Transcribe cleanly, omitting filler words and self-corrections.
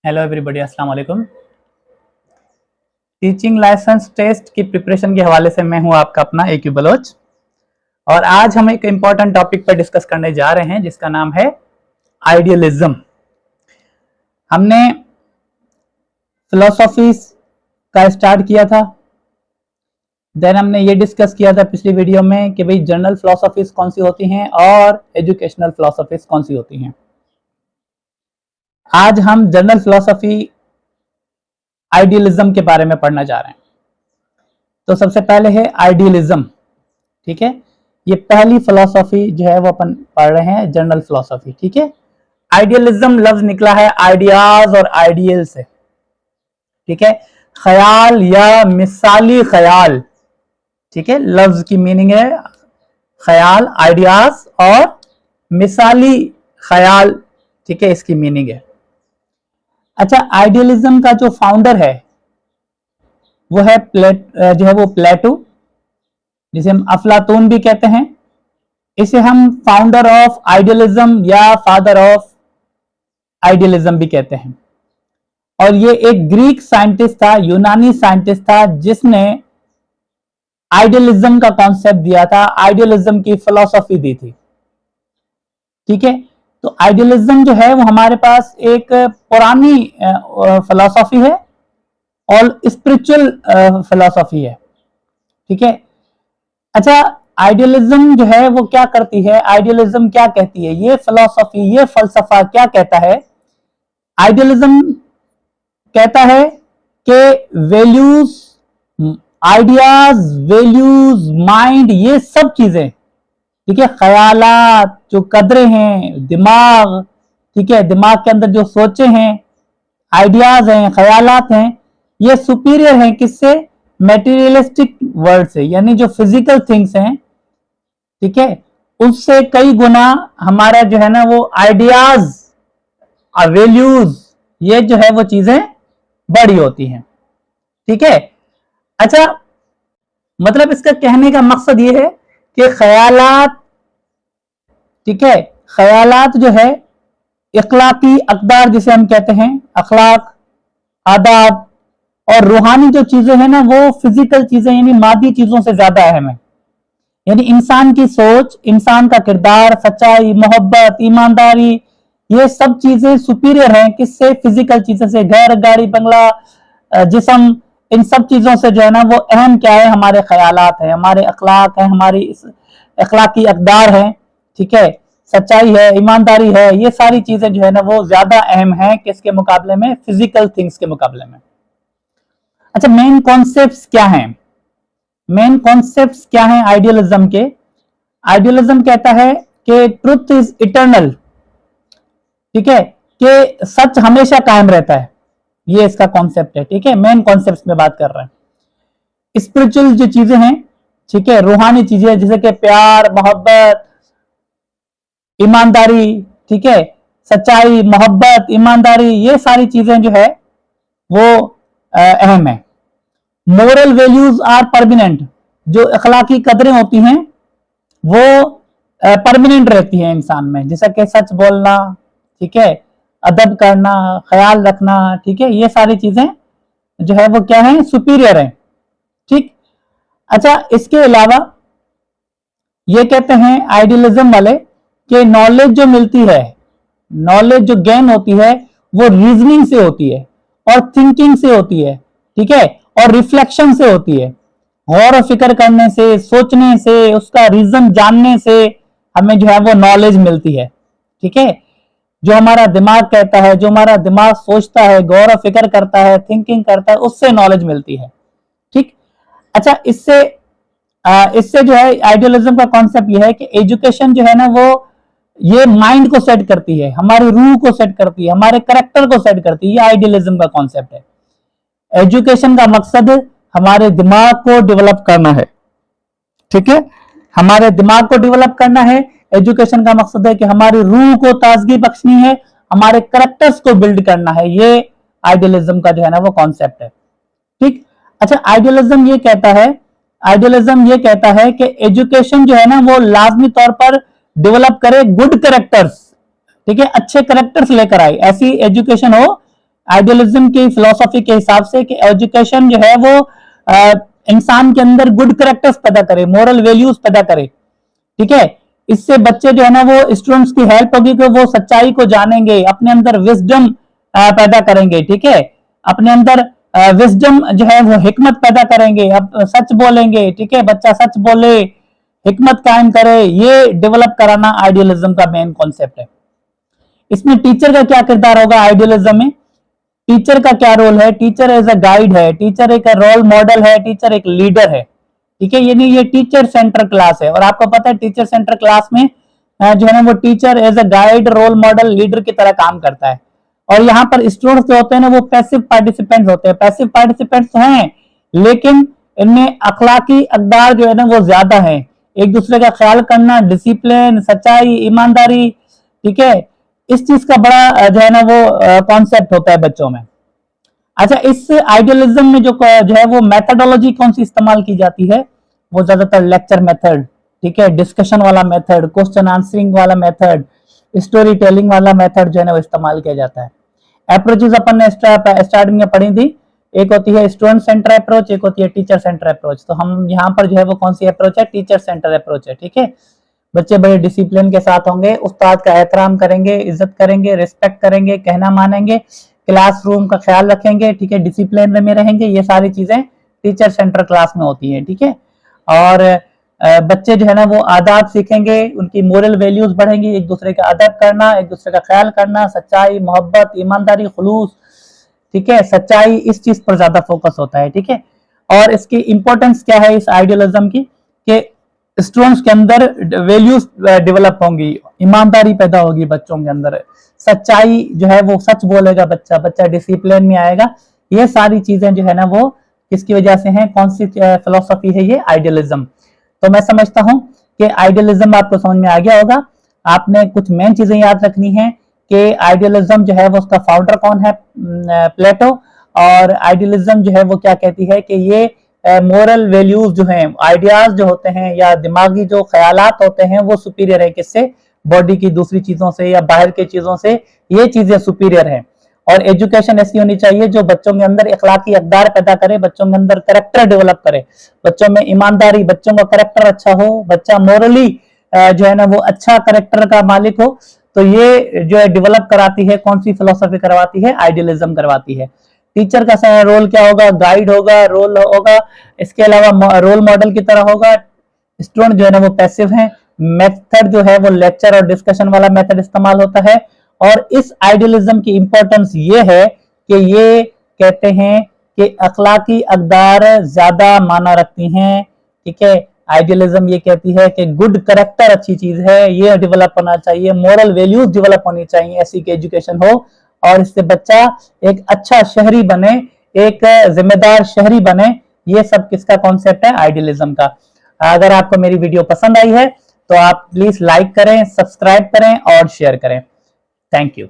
Hello everybody, अस्सलाम वालेकुम। Teaching licence test की प्रिपरेशन के हवाले से मैं हूं आपका अपना AQ बलोच, और आज हम एक इम्पॉर्टेंट टॉपिक पर डिस्कस करने जा रहे हैं जिसका नाम है आइडियलिज्म। हमने फिलोसॉफीज का स्टार्ट किया था, देन हमने ये डिस्कस किया था पिछली वीडियो में कि भाई जनरल फिलोसॉफीज कौन सी होती हैं और एजुकेशनल फिलोसॉफीज कौन सी होती हैं। आज हम जनरल फिलोसफी आइडियलिज्म के बारे में पढ़ना जा रहे हैं। तो सबसे पहले है आइडियलिज्म, ठीक है। ये पहली फिलोसफी जो है वो अपन पढ़ रहे हैं, जनरल फिलोसफी, ठीक है। आइडियलिज्म लफ्ज निकला है आइडियाज और आइडियल से, ठीक है। ख्याल या मिसाली ख्याल, ठीक है। लफ्ज की मीनिंग है ख्याल, आइडियाज, और मिसाली ख्याल, ठीक है, इसकी मीनिंग है। अच्छा, आइडियलिज्म का जो फाउंडर है वो है प्लेटो, जिसे हम अफलातून भी कहते हैं। इसे हम फाउंडर ऑफ आइडियलिज्म या फादर ऑफ आइडियलिज्म भी कहते हैं। और ये एक ग्रीक साइंटिस्ट था, यूनानी साइंटिस्ट था, जिसने आइडियलिज्म का कॉन्सेप्ट दिया था, आइडियलिज्म की फिलॉसफी दी थी, ठीक है। तो आइडियलिज्म जो है वो हमारे पास एक पुरानी फिलॉसफी है और स्पिरिचुअल फिलॉसफी है, ठीक है। अच्छा, आइडियलिज्म जो है वो क्या करती है, आइडियलिज्म क्या कहती है, ये फिलॉसफी, ये फलसफा क्या कहता है। आइडियलिज्म कहता है कि वैल्यूज, आइडियाज, वैल्यूज, माइंड, ये सब चीजें, ठीक है, ख्यालात, जो कदरें हैं, दिमाग, ठीक है, दिमाग के अंदर जो सोचे हैं, आइडियाज हैं, ख्यालात हैं, ये सुपीरियर हैं किससे, मेटीरियलिस्टिक वर्ल्ड से, यानी जो फिजिकल थिंग्स हैं, ठीक है, उससे कई गुना हमारा जो है ना वो आइडियाज, वैल्यूज, ये जो है वो चीजें बड़ी होती हैं, ठीक है। अच्छा, मतलब इसका कहने का मकसद ये है कि ख्यालात, ठीक है, ख्यालात जो है इखलाकी अकदार जिसे हम कहते हैं, अखलाक, आदाब, और रूहानी जो चीजें हैं ना वो फिजिकल चीजें यानी मादी चीजों से ज्यादा अहम है। यानी इंसान की सोच, इंसान का किरदार, सच्चाई, मोहब्बत, ईमानदारी, ये सब चीजें सुपीरियर हैं किससे, फिजिकल चीजों से। घर, गाड़ी, बंगला, जिस्म, इन सब चीजों से जो है ना वो अहम क्या है, हमारे ख्यालात है, हमारे अखलाक है, हमारी अखलाकी अकदार है, ठीक है, सच्चाई है, ईमानदारी है, ये सारी चीजें जो है ना वो ज्यादा अहम है किसके मुकाबले में, फिजिकल थिंग्स के मुकाबले में। अच्छा, मेन कॉन्सेप्ट्स क्या हैं, मेन कॉन्सेप्ट्स क्या हैं आइडियलिज्म के। आइडियलिज्म कहता है कि ट्रुथ इज इटर्नल, ठीक है, कि सच हमेशा कायम रहता है, ये इसका कॉन्सेप्ट है, ठीक है। मेन कॉन्सेप्ट्स में बात कर रहे हैं। स्पिरिचुअल जो चीजें हैं, ठीक है, रूहानी चीजें जैसे कि प्यार, मोहब्बत, ईमानदारी, ठीक है, सच्चाई, मोहब्बत, ईमानदारी, ये सारी चीजें जो है वो अहम है। मोरल वैल्यूज आर परमानेंट, जो अखलाकी कदरें होती हैं वो परमानेंट रहती हैं इंसान में, जैसा कि सच बोलना, ठीक है, अदब करना, ख्याल रखना, ठीक है, ये सारी चीजें जो है वो क्या है, सुपीरियर है, ठीक। अच्छा, इसके अलावा ये कहते हैं आइडियलिज्म वाले कि नॉलेज जो मिलती है, नॉलेज जो गेन होती है वो रीजनिंग से होती है और थिंकिंग से होती है, ठीक है, और रिफ्लेक्शन से होती है। गौर और फिक्र करने से, सोचने से, उसका रीजन जानने से हमें जो है वो नॉलेज मिलती है, ठीक है। जो हमारा दिमाग कहता है, जो हमारा दिमाग सोचता है, गौर और फिक्र करता है, थिंकिंग करता है, उससे नॉलेज मिलती है, ठीक। अच्छा, इससे जो है आइडियलिज्म का कॉन्सेप्ट ये है कि एजुकेशन जो है ना वो ये माइंड को सेट करती है, हमारी रूह को सेट करती है, हमारे कैरेक्टर को सेट करती है, ये आइडियलिज्म का कॉन्सेप्ट है। एजुकेशन का मकसद हमारे दिमाग को डेवलप करना है, ठीक है, हमारे दिमाग को डेवलप करना है। एजुकेशन का मकसद है कि हमारी रूह को ताजगी बख्शनी है, हमारे कैरेक्टर्स को बिल्ड करना है, ये आइडियलिज्म का जो है ना वो कॉन्सेप्ट है, ठीक। अच्छा, आइडियलिज्म ये कहता है कि एजुकेशन जो है ना वो लाजमी तौर पर डेवलप करे गुड कैरेक्टर्स, ठीक है, अच्छे कैरेक्टर्स लेकर आए, ऐसी एजुकेशन हो आइडियलिज्म की फिलोसॉफी के हिसाब से कि एजुकेशन जो है वो इंसान के अंदर गुड कैरेक्टर्स पैदा करे, मोरल वैल्यूज पैदा करे, ठीक है। इससे बच्चे जो है ना वो स्टूडेंट्स की हेल्प होगी कि वो सच्चाई को जानेंगे, अपने अंदर विजडम पैदा करेंगे, ठीक है। अपने अंदर विजडम जो है वो हिकमत पैदा करेंगे, अब सच बोलेंगे, ठीक है। बच्चा सच बोले, हिकमत कायम करे, ये डेवलप कराना आइडियलिज्म का मेन कॉन्सेप्ट है। इसमें टीचर का क्या किरदार होगा आइडियलिज्म में? टीचर का क्या रोल है? टीचर एज अ गाइड है, टीचर एक रोल मॉडल है, टीचर एक लीडर है, ठीक है। यानी ये टीचर सेंटर क्लास है, और आपको पता है टीचर सेंटर क्लास में जो है ना वो teacher as a guide, role model, leader की तरह काम करता है। और यहाँ पर स्टूडेंट्स जो होते हैं ना वो पैसिव पार्टिसिपेंट्स होते हैं। पैसिव पार्टिसिपेंट्स तो हैं, लेकिन इनमें अखलाकी अकदार जो है ना वो ज्यादा है, एक दूसरे का ख्याल करना, डिसिप्लिन, सच्चाई, ईमानदारी, ठीक है। इस चीज का बड़ा जो है ना वो कॉन्सेप्ट होता है बच्चों में। अच्छा, इस आइडियलिज्म में जो है वो मेथडोलॉजी कौन सी इस्तेमाल की जाती है? वो ज्यादातर लेक्चर मेथड, ठीक है, डिस्कशन वाला मेथड, क्वेश्चन आंसरिंग वाला मेथड, स्टोरी टेलिंग वाला मेथड जो है ना वो इस्तेमाल किया जाता है। अप्रोचेस अपन ने स्टार्टिंग में पढ़ी थी, एक होती है स्टूडेंट सेंटर अप्रोच, एक होती है टीचर सेंटर अप्रोच। तो हम यहाँ पर जो है वो कौन सी अप्रोच है? टीचर सेंटर अप्रोच है, ठीक है। बच्चे बड़े डिसिप्लिन के साथ होंगे, उस्ताद का एहतराम करेंगे, इज्जत करेंगे, रिस्पेक्ट करेंगे, कहना मानेंगे, क्लासरूम का ख्याल रखेंगे, ठीक है, डिसिप्लिन में रहेंगे। ये सारी चीजें टीचर सेंटर क्लास में होती है, ठीक है। और बच्चे जो है ना वो आदाब सीखेंगे, उनकी मोरल वैल्यूज बढ़ेंगी, एक दूसरे का अदब करना, एक दूसरे का ख्याल करना, सच्चाई, मोहब्बत, ईमानदारी, खुलूस, ठीक है, सच्चाई, इस चीज पर ज्यादा फोकस होता है, ठीक है। और इसकी इंपॉर्टेंस क्या है इस आइडियलिज्म की कि स्टूडेंट्स के अंदर वैल्यूज डेवलप होंगी, ईमानदारी पैदा होगी बच्चों के अंदर, सच्चाई जो है वो सच बोलेगा बच्चा, बच्चा डिसिप्लिन में आएगा। ये सारी चीजें जो है ना वो किसकी वजह से हैं? कौन सी फिलोसफी है ये? आइडियलिज्म। तो मैं समझता हूं कि आइडियलिज्म आपको समझ में आ गया होगा। आपने कुछ मेन चीजें याद रखनी है कि आइडियलिज्म जो है वो उसका फाउंडर कौन है? प्लेटो। और आइडियलिज्म जो है वो क्या कहती है कि ये मोरल वैल्यूज जो हैं, आइडियाज जो होते हैं या दिमागी जो ख्यालात होते हैं वो सुपीरियर है किससे? बॉडी की दूसरी चीजों से या बाहर की चीजों से, ये चीजें सुपीरियर है। और एजुकेशन ऐसी होनी चाहिए जो बच्चों के अंदर इखलाकी अकदार पैदा करे, बच्चों के अंदर कैरेक्टर डेवलप करे, बच्चों में ईमानदारी, बच्चों का कैरेक्टर अच्छा हो, बच्चा मोरली जो है ना वो अच्छा कैरेक्टर का मालिक हो। तो ये जो है डेवलप कराती है, कौन सी फिलोसफी करवाती है? आइडियलिज्म करवाती है। टीचर का रोल क्या होगा? गाइड होगा, रोल होगा, इसके अलावा रोल मॉडल की तरह होगा। स्टूडेंट जो है ना वो पैसिव है। मेथड जो है वो लेक्चर और डिस्कशन वाला मेथड इस्तेमाल होता है। और इस आइडियलिज्म की इंपॉर्टेंस ये है कि ये कहते हैं कि अखलाकी अकदार ज्यादा माना रखती हैं, ठीक है। आइडियलिज्म ये कहती है कि गुड कैरेक्टर अच्छी चीज है, ये डेवलप होना चाहिए, मोरल वैल्यूज डेवलप होनी चाहिए, ऐसी की एजुकेशन हो, और इससे बच्चा एक अच्छा शहरी बने, एक जिम्मेदार शहरी बने। ये सब किसका कॉन्सेप्ट है? आइडियलिज्म का। अगर आपको मेरी वीडियो पसंद आई है तो आप प्लीज लाइक करें, सब्सक्राइब करें और शेयर करें। Thank you.